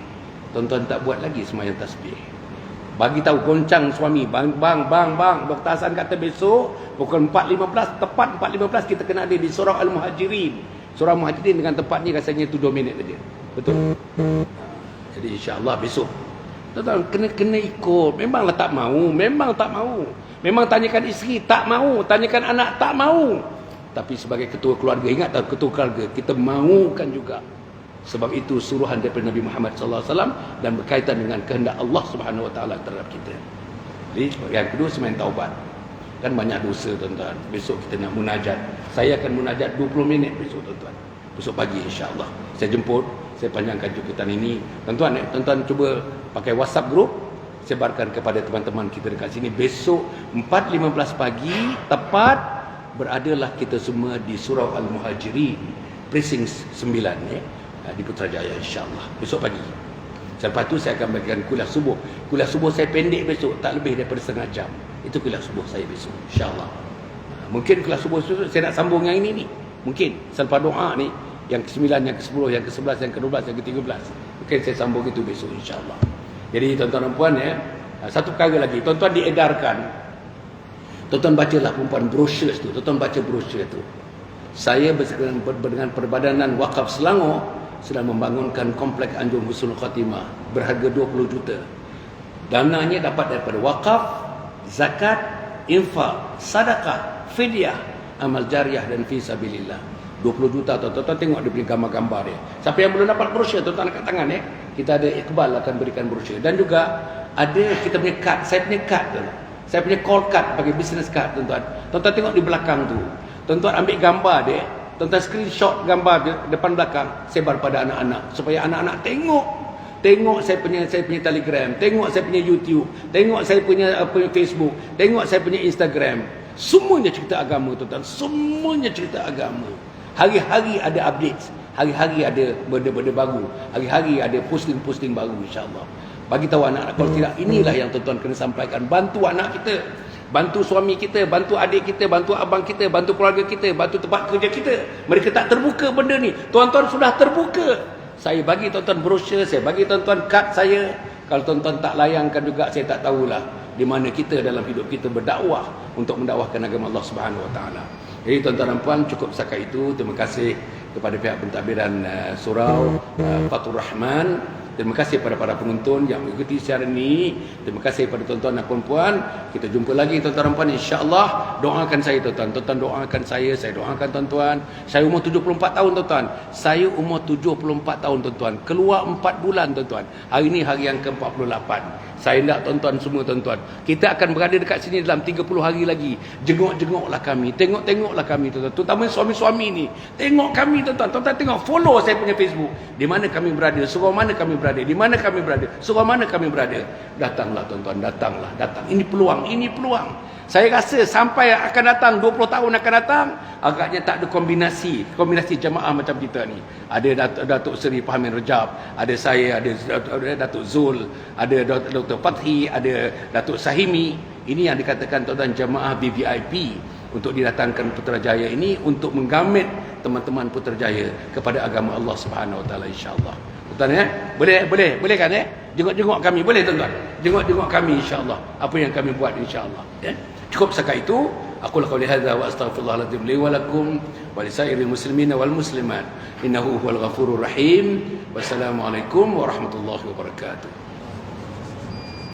tuan-tuan tak buat lagi sembahyang tasbih. Bagi tahu, goncang suami, bang, Dr. Hasan kata besok pukul 4:15, tepat 4:15 kita kena ada di surau Al-Muhajirin. Surau Al-Muhajirin dengan tempat ni rasanya tu 2 minit saja. Betul? Jadi insya-Allah besok tuan-tuan kena ikut. Memanglah tak mau, memang tak mau. Memang tanyakan isteri, tak mau. Tanyakan anak, tak mau. Tapi sebagai ketua keluarga, ingat tak, ketua keluarga, kita mahukan juga. Sebab itu suruhan daripada Nabi Muhammad SAW dan berkaitan dengan kehendak Allah Subhanahu Wa Taala terhadap kita. Jadi yang kedua, sembahyang taubat. Kan banyak dosa tuan-tuan. Besok kita nak munajat. Saya akan munajat 20 minit besok tuan-tuan. Besok pagi insya-Allah. Saya jemput, saya panjangkan jemputan ini. Tuan-tuan cuba pakai WhatsApp group, sebarkan kepada teman-teman kita dekat sini. Besok 4:15 pagi tepat beradalah kita semua di surau Al-Muhajirin, precinct 9 ya, di Putrajaya insya-Allah. Besok pagi. Selepas tu saya akan bagikan kuliah subuh. Kuliah subuh saya pendek besok, tak lebih daripada setengah jam. Itu kuliah subuh saya besok insya-Allah. Mungkin kuliah subuh saya nak sambung yang ini ni. Mungkin selepas doa ni yang ke-9, yang ke-10, yang ke-11, yang ke-12, yang ke-13. Mungkin saya sambung itu besok insya-Allah. Jadi tuan-tuan dan puan ya, satu perkara lagi, tuan-tuan diedarkan. Tuan-tuan bacalah perempuan brosur tu, tuan-tuan baca brosur tu. Saya dengan Perbadanan Wakaf Selangor sedang membangunkan kompleks Anjung Husnul Khatimah berharga 20 juta. Dananya dapat daripada wakaf, zakat, infak, sedekah, fidyah, amal jariah dan fi sabilillah. 20 juta tuan-tuan tengok dia punya gambar-gambar dia. Siapa yang belum dapat brosur, tuan-tuan angkat tangan ya. Kita ada Iqbal akan berikan brosur. Dan juga ada kita punya kad, saya punya kad tu. Saya punya call card bagi business card tuan-tuan. Tuan-tuan tengok di belakang tu. Tuan-tuan ambil gambar dia, tuan-tuan screenshot gambar dia depan belakang, sebar pada anak-anak supaya anak-anak tengok saya punya Telegram, tengok saya punya YouTube, tengok saya punya Facebook, tengok saya punya Instagram. Semuanya cerita agama tuan-tuan, semuanya cerita agama. Hari-hari ada update, hari-hari ada benda-benda baru, hari-hari ada posting-posting baru insya-Allah. Bagi tahu anak-anak, kalau tidak, inilah yang tuan-tuan kena sampaikan. Bantu anak kita, bantu suami kita, bantu adik kita, bantu abang kita, bantu keluarga kita, bantu tempat kerja kita. Mereka tak terbuka benda ni. Tuan-tuan sudah terbuka. Saya bagi tuan-tuan brosur, saya bagi tuan-tuan kad saya. Kalau tuan-tuan tak layangkan juga, saya tak tahulah di mana kita dalam hidup kita berdakwah untuk mendakwahkan agama Allah Subhanahu Wa Taala. Jadi tuan-tuan dan puan, cukup setakat itu. Terima kasih kepada pihak pentadbiran surau Fathur Rahman. Terima kasih kepada para penonton yang mengikuti siaran ini. Terima kasih kepada tuan-tuan dan puan-puan. Kita jumpa lagi tuan-tuan dan puan, insya-Allah. Doakan saya tuan-tuan. Tuan-tuan doakan saya doakan tuan-tuan. Saya umur 74 tahun tuan-tuan. Saya umur 74 tahun tuan-tuan. Keluar 4 bulan tuan-tuan. Hari ini hari yang ke-48. Saya nak tuan-tuan semua tuan-tuan. Kita akan berada dekat sini dalam 30 hari lagi. Jenguk-jenguklah kami. Tengok-tengoklah kami tuan-tuan. Terutama suami-suami ni. Tengok kami tuan-tuan. Tuan-tuan tengok. Follow saya punya Facebook. Di mana kami berada. Surau mana kami berada. Di mana kami berada. Surau mana kami berada. Datanglah tuan-tuan. Datanglah. Datang. Ini peluang. Ini peluang. Saya rasa sampai akan datang 20 tahun akan datang, agaknya tak ada kombinasi jemaah macam kita ni. Ada Datuk Seri Fahmin Rajab, ada saya, ada Datuk Zul, ada Dr. Fathi, ada Datuk Sahimi. Ini yang dikatakan tuan-tuan jemaah VVIP untuk didatangkan Putrajaya ini untuk menggamit teman-teman Putrajaya kepada agama Allah Subhanahu Wa Taala, insya-Allah. Tuan ya, boleh kan jenguk-jenguk kami, boleh tuan-tuan, jenguk-jenguk kami insya-Allah, apa yang kami buat insya-Allah ya. Cukup setakat itu. Aku qauli hadza wa astaghfirullahaladzim li wa lakum wa lisairil muslimin wal muslimat innahu huwal ghafurur rahim. Wassalamualaikum warahmatullahi wabarakatuh.